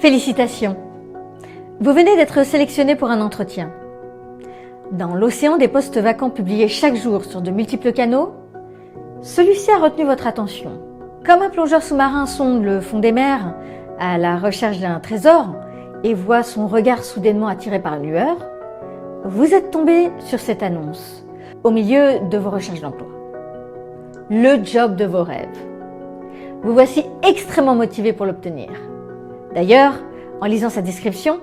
Félicitations! Vous venez d'être sélectionné pour un entretien. Dans l'océan des postes vacants publiés chaque jour sur de multiples canaux, celui-ci a retenu votre attention. Comme un plongeur sous-marin sonde le fond des mers à la recherche d'un trésor et voit son regard soudainement attiré par une lueur, vous êtes tombé sur cette annonce au milieu de vos recherches d'emploi. Le job de vos rêves. Vous voici extrêmement motivé pour l'obtenir. D'ailleurs, en lisant sa description,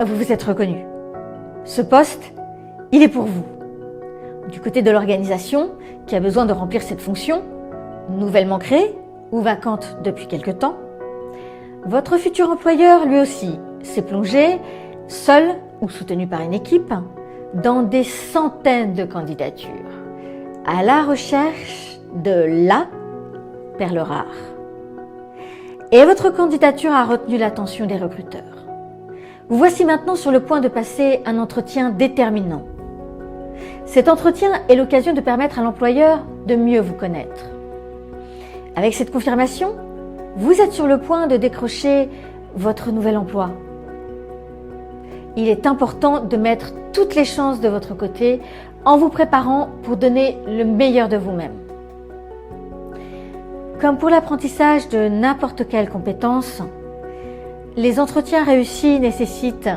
vous vous êtes reconnu. Ce poste, il est pour vous. Du côté de l'organisation qui a besoin de remplir cette fonction, nouvellement créée ou vacante depuis quelque temps, votre futur employeur, lui aussi, s'est plongé, seul ou soutenu par une équipe, dans des centaines de candidatures, à la recherche de la perle rare. Et votre candidature a retenu l'attention des recruteurs. Vous voici maintenant sur le point de passer un entretien déterminant. Cet entretien est l'occasion de permettre à l'employeur de mieux vous connaître. Avec cette confirmation, vous êtes sur le point de décrocher votre nouvel emploi. Il est important de mettre toutes les chances de votre côté en vous préparant pour donner le meilleur de vous-même. Comme pour l'apprentissage de n'importe quelle compétence, les entretiens réussis nécessitent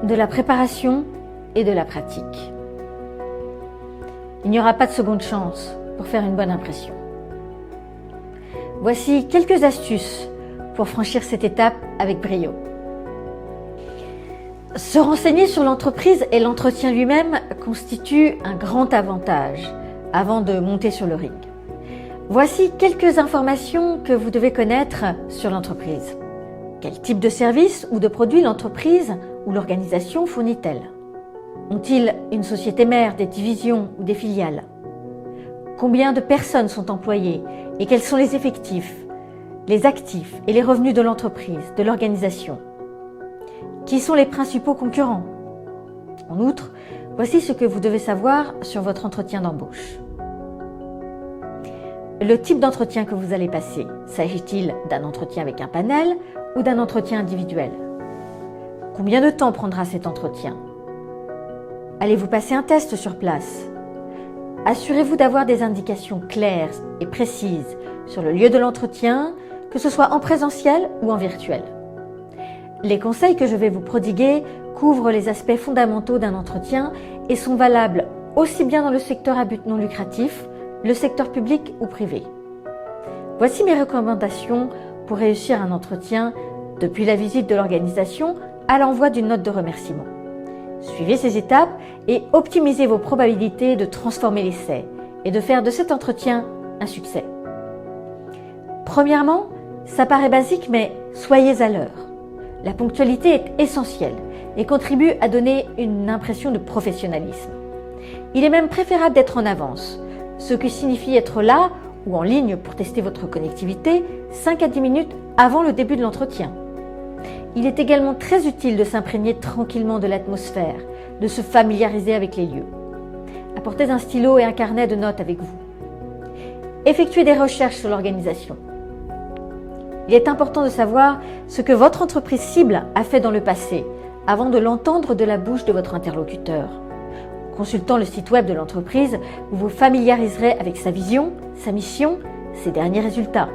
de la préparation et de la pratique. Il n'y aura pas de seconde chance pour faire une bonne impression. Voici quelques astuces pour franchir cette étape avec brio. Se renseigner sur l'entreprise et l'entretien lui-même constitue un grand avantage avant de monter sur le ring. Voici quelques informations que vous devez connaître sur l'entreprise. Quel type de service ou de produit l'entreprise ou l'organisation fournit-elle? Ont-ils une société mère, des divisions ou des filiales? Combien de personnes sont employées et quels sont les effectifs, les actifs et les revenus de l'entreprise, de l'organisation? Qui sont les principaux concurrents? En outre, voici ce que vous devez savoir sur votre entretien d'embauche. Le type d'entretien que vous allez passer, s'agit-il d'un entretien avec un panel ou d'un entretien individuel? Combien de temps prendra cet entretien? Allez-vous passer un test sur place? Assurez-vous d'avoir des indications claires et précises sur le lieu de l'entretien, que ce soit en présentiel ou en virtuel. Les conseils que je vais vous prodiguer couvrent les aspects fondamentaux d'un entretien et sont valables aussi bien dans le secteur à but non lucratif, le secteur public ou privé. Voici mes recommandations pour réussir un entretien depuis la visite de l'organisation à l'envoi d'une note de remerciement. Suivez ces étapes et optimisez vos probabilités de transformer l'essai et de faire de cet entretien un succès. Premièrement, ça paraît basique, mais soyez à l'heure. La ponctualité est essentielle et contribue à donner une impression de professionnalisme. Il est même préférable d'être en avance, ce qui signifie être là ou en ligne pour tester votre connectivité 5 à 10 minutes avant le début de l'entretien. Il est également très utile de s'imprégner tranquillement de l'atmosphère, de se familiariser avec les lieux. Apportez un stylo et un carnet de notes avec vous. Effectuez des recherches sur l'organisation. Il est important de savoir ce que votre entreprise cible a fait dans le passé, avant de l'entendre de la bouche de votre interlocuteur. En consultant le site web de l'entreprise, vous vous familiariserez avec sa vision, sa mission, ses derniers résultats.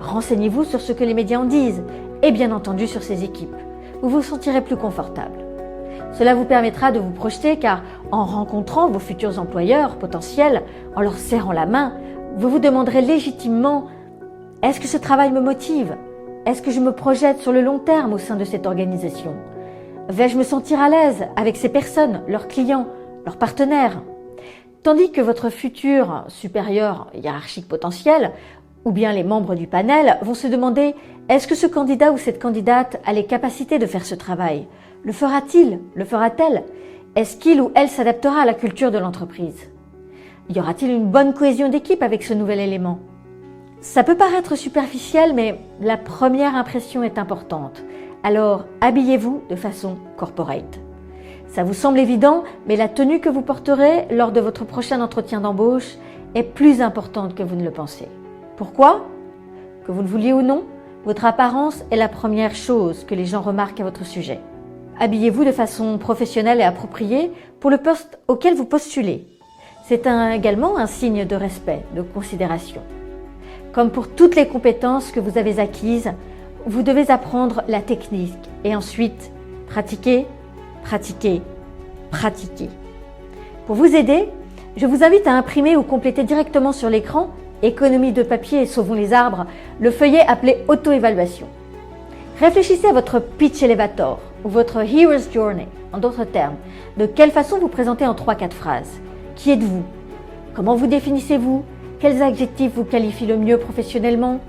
Renseignez-vous sur ce que les médias en disent et bien entendu sur ses équipes. Vous vous sentirez plus confortable. Cela vous permettra de vous projeter car en rencontrant vos futurs employeurs potentiels, en leur serrant la main, vous vous demanderez légitimement: est-ce que ce travail me motive? Est-ce que je me projette sur le long terme au sein de cette organisation? Vais-je me sentir à l'aise avec ces personnes, leurs clients, leurs partenaires? Tandis que votre futur supérieur hiérarchique potentiel ou bien les membres du panel vont se demander: est-ce que ce candidat ou cette candidate a les capacités de faire ce travail? Le fera-t-il? Le fera-t-elle? Est-ce qu'il ou elle s'adaptera à la culture de l'entreprise? Y aura-t-il une bonne cohésion d'équipe avec ce nouvel élément? Ça peut paraître superficiel, mais la première impression est importante. Alors, habillez-vous de façon corporate. Ça vous semble évident, mais la tenue que vous porterez lors de votre prochain entretien d'embauche est plus importante que vous ne le pensez. Pourquoi? Que vous le vouliez ou non, Votre apparence est la première chose que les gens remarquent à votre sujet. Habillez-vous de façon professionnelle et appropriée pour le poste auquel vous postulez. C'est également un signe de respect, de considération. Comme pour toutes les compétences que vous avez acquises, vous devez apprendre la technique et ensuite pratiquer, pratiquer, pratiquer. Pour vous aider, je vous invite à imprimer ou compléter directement sur l'écran « Économie de papier et sauvons les arbres », le feuillet appelé « Auto-évaluation ». Réfléchissez à votre pitch elevator ou votre hero's journey, en d'autres termes. De quelle façon vous présentez en 3-4 phrases? Qui êtes-vous? Comment vous définissez-vous? Quels adjectifs vous qualifient le mieux professionnellement?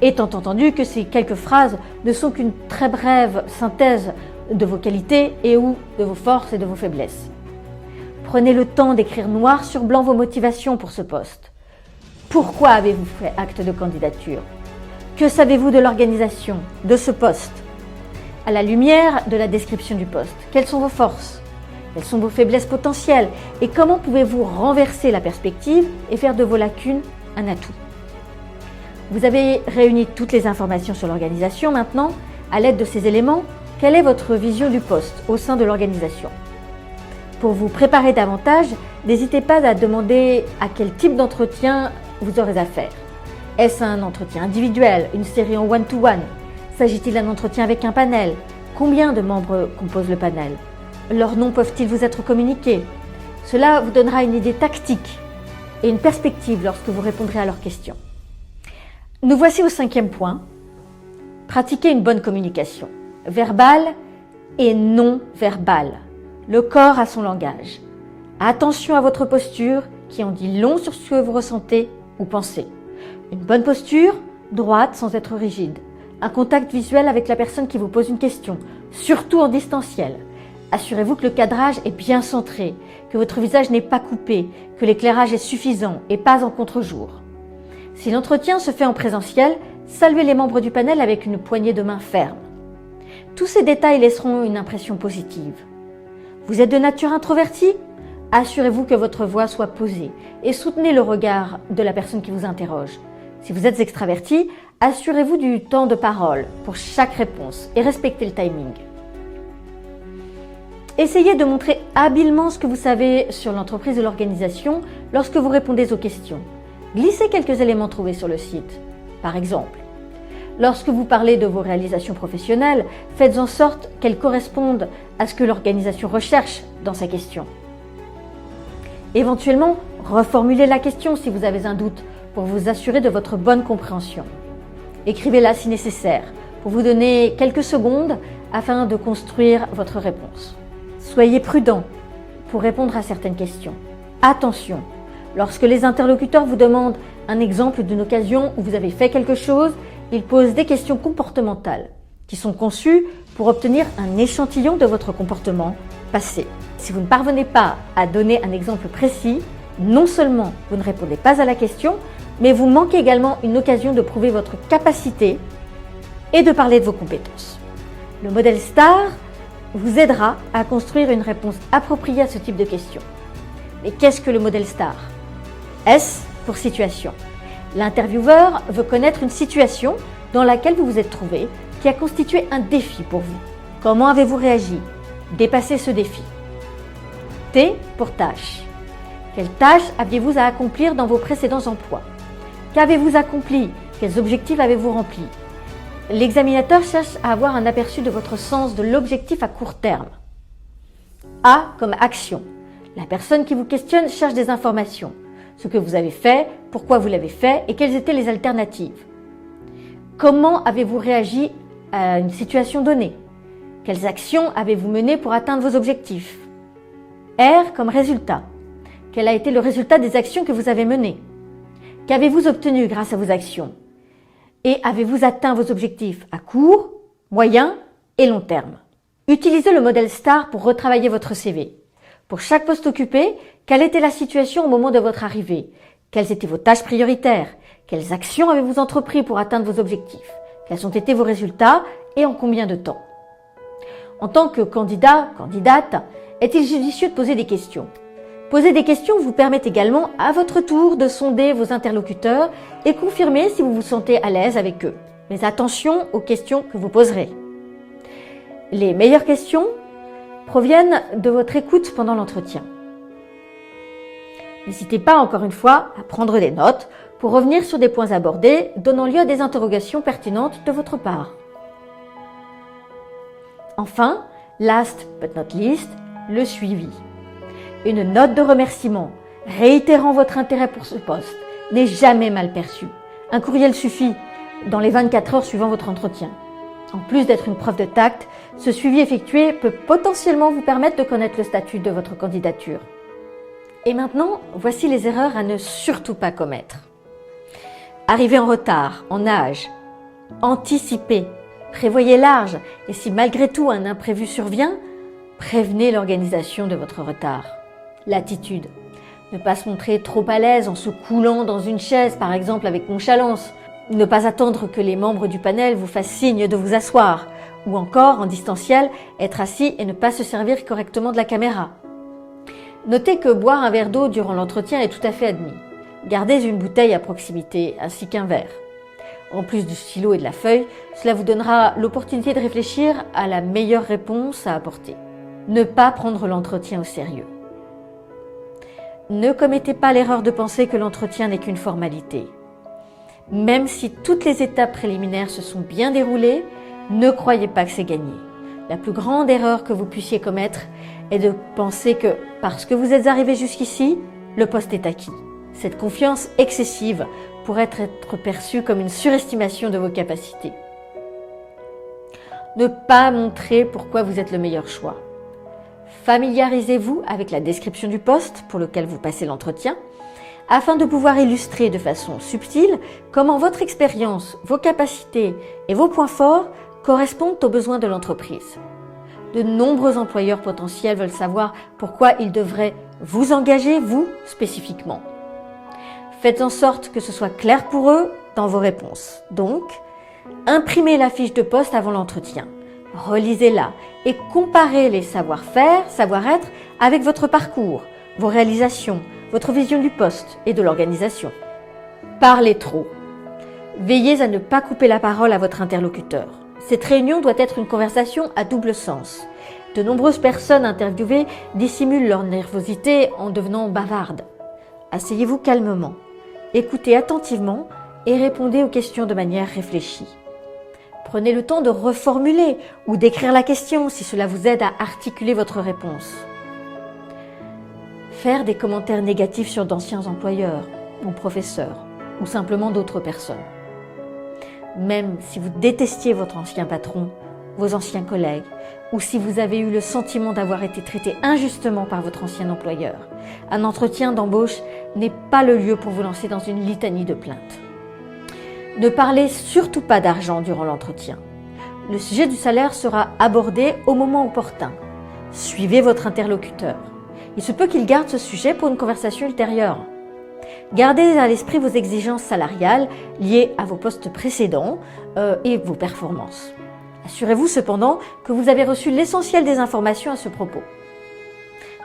Étant entendu que ces quelques phrases ne sont qu'une très brève synthèse de vos qualités et ou de vos forces et de vos faiblesses. Prenez le temps d'écrire noir sur blanc vos motivations pour ce poste. Pourquoi avez-vous fait acte de candidature? Que savez-vous de l'organisation, de ce poste? À la lumière de la description du poste, quelles sont vos forces? Quelles sont vos faiblesses potentielles? Et comment pouvez-vous renverser la perspective et faire de vos lacunes un atout? Vous avez réuni toutes les informations sur l'organisation. Maintenant, à l'aide de ces éléments, quelle est votre vision du poste au sein de l'organisation? Pour vous préparer davantage, n'hésitez pas à demander à quel type d'entretien vous aurez affaire. Est-ce un entretien individuel, une série en one-to-one? S'agit-il d'un entretien avec un panel? Combien de membres composent le panel? Leurs noms peuvent-ils vous être communiqués? Cela vous donnera une idée tactique et une perspective lorsque vous répondrez à leurs questions. Nous voici au 5e point. Pratiquez une bonne communication, verbale et non verbale. Le corps a son langage. Attention à votre posture qui en dit long sur ce que vous ressentez ou pensez. Une bonne posture, droite sans être rigide. Un contact visuel avec la personne qui vous pose une question, surtout en distanciel. Assurez-vous que le cadrage est bien centré, que votre visage n'est pas coupé, que l'éclairage est suffisant et pas en contre-jour. Si l'entretien se fait en présentiel, saluez les membres du panel avec une poignée de main ferme. Tous ces détails laisseront une impression positive. Vous êtes de nature introvertie? Assurez-vous que votre voix soit posée et soutenez le regard de la personne qui vous interroge. Si vous êtes extraverti, assurez-vous du temps de parole pour chaque réponse et respectez le timing. Essayez de montrer habilement ce que vous savez sur l'entreprise ou l'organisation lorsque vous répondez aux questions. Glissez quelques éléments trouvés sur le site. Par exemple, lorsque vous parlez de vos réalisations professionnelles, faites en sorte qu'elles correspondent à ce que l'organisation recherche dans sa question. Éventuellement, reformulez la question si vous avez un doute pour vous assurer de votre bonne compréhension. Écrivez-la si nécessaire pour vous donner quelques secondes afin de construire votre réponse. Soyez prudent pour répondre à certaines questions. Attention, lorsque les interlocuteurs vous demandent un exemple d'une occasion où vous avez fait quelque chose, ils posent des questions comportementales qui sont conçues pour obtenir un échantillon de votre comportement passé. Si vous ne parvenez pas à donner un exemple précis, non seulement vous ne répondez pas à la question, mais vous manquez également une occasion de prouver votre capacité et de parler de vos compétences. Le modèle STAR vous aidera à construire une réponse appropriée à ce type de questions. Mais qu'est-ce que le modèle STAR? S pour situation. L'intervieweur veut connaître une situation dans laquelle vous vous êtes trouvé qui a constitué un défi pour vous. Comment avez-vous réagi? Dépassez ce défi. T pour tâche. Quelles tâches aviez-vous à accomplir dans vos précédents emplois? Qu'avez-vous accompli? Quels objectifs avez-vous remplis? L'examinateur cherche à avoir un aperçu de votre sens de l'objectif à court terme. A comme action. La personne qui vous questionne cherche des informations. Ce que vous avez fait, pourquoi vous l'avez fait et quelles étaient les alternatives. Comment avez-vous réagi à une situation donnée? Quelles actions avez-vous menées pour atteindre vos objectifs? R comme résultat. Quel a été le résultat des actions que vous avez menées? Qu'avez-vous obtenu grâce à vos actions? Et avez-vous atteint vos objectifs à court, moyen et long terme? Utilisez le modèle STAR pour retravailler votre CV. Pour chaque poste occupé, quelle était la situation au moment de votre arrivée? Quelles étaient vos tâches prioritaires? Quelles actions avez-vous entrepris pour atteindre vos objectifs? Quels ont été vos résultats et en combien de temps? En tant que candidat, candidate, est-il judicieux de poser des questions? Poser des questions vous permet également à votre tour de sonder vos interlocuteurs et confirmer si vous vous sentez à l'aise avec eux. Mais attention aux questions que vous poserez. Les meilleures questions proviennent de votre écoute pendant l'entretien. N'hésitez pas, encore une fois, à prendre des notes pour revenir sur des points abordés, donnant lieu à des interrogations pertinentes de votre part. Enfin, last but not least, le suivi. Une note de remerciement, réitérant votre intérêt pour ce poste, n'est jamais mal perçue. Un courriel suffit dans les 24 heures suivant votre entretien. En plus d'être une preuve de tact, ce suivi effectué peut potentiellement vous permettre de connaître le statut de votre candidature. Et maintenant, voici les erreurs à ne surtout pas commettre. Arriver en retard, en âge. Anticiper. Prévoyez large et si malgré tout un imprévu survient, prévenez l'organisation de votre retard. L'attitude. Ne pas se montrer trop à l'aise en se coulant dans une chaise, par exemple avec nonchalance. Ne pas attendre que les membres du panel vous fassent signe de vous asseoir. Ou encore, en distanciel, être assis et ne pas se servir correctement de la caméra. Notez que boire un verre d'eau durant l'entretien est tout à fait admis. Gardez une bouteille à proximité ainsi qu'un verre. En plus du stylo et de la feuille, cela vous donnera l'opportunité de réfléchir à la meilleure réponse à apporter. Ne pas prendre l'entretien au sérieux. Ne commettez pas l'erreur de penser que l'entretien n'est qu'une formalité. Même si toutes les étapes préliminaires se sont bien déroulées, ne croyez pas que c'est gagné. La plus grande erreur que vous puissiez commettre est de penser que parce que vous êtes arrivé jusqu'ici, le poste est acquis. Cette confiance excessive pourrait être perçue comme une surestimation de vos capacités. Ne pas montrer pourquoi vous êtes le meilleur choix. Familiarisez-vous avec la description du poste pour lequel vous passez l'entretien, afin de pouvoir illustrer de façon subtile comment votre expérience, vos capacités et vos points forts correspondent aux besoins de l'entreprise. De nombreux employeurs potentiels veulent savoir pourquoi ils devraient vous engager, vous, spécifiquement. Faites en sorte que ce soit clair pour eux dans vos réponses. Donc, imprimez la fiche de poste avant l'entretien. Relisez-la et comparez les savoir-faire, savoir-être avec votre parcours, vos réalisations, votre vision du poste et de l'organisation. Parlez trop. Veillez à ne pas couper la parole à votre interlocuteur. Cette réunion doit être une conversation à double sens. De nombreuses personnes interviewées dissimulent leur nervosité en devenant bavardes. Asseyez-vous calmement, écoutez attentivement et répondez aux questions de manière réfléchie. Prenez le temps de reformuler ou d'écrire la question si cela vous aide à articuler votre réponse. Faire des commentaires négatifs sur d'anciens employeurs ou professeurs ou simplement d'autres personnes. Même si vous détestiez votre ancien patron, vos anciens collègues ou si vous avez eu le sentiment d'avoir été traité injustement par votre ancien employeur, un entretien d'embauche n'est pas le lieu pour vous lancer dans une litanie de plaintes. Ne parlez surtout pas d'argent durant l'entretien. Le sujet du salaire sera abordé au moment opportun. Suivez votre interlocuteur. Il se peut qu'il garde ce sujet pour une conversation ultérieure. Gardez à l'esprit vos exigences salariales liées à vos postes précédents et vos performances. Assurez-vous cependant que vous avez reçu l'essentiel des informations à ce propos.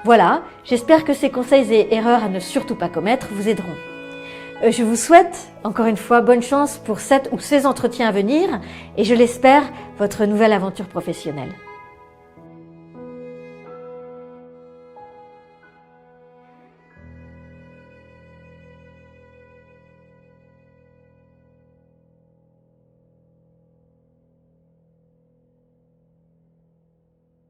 Voilà, j'espère que ces conseils et erreurs à ne surtout pas commettre vous aideront. Je vous souhaite, encore une fois, bonne chance pour 7 ou 16 entretiens à venir et je l'espère, votre nouvelle aventure professionnelle.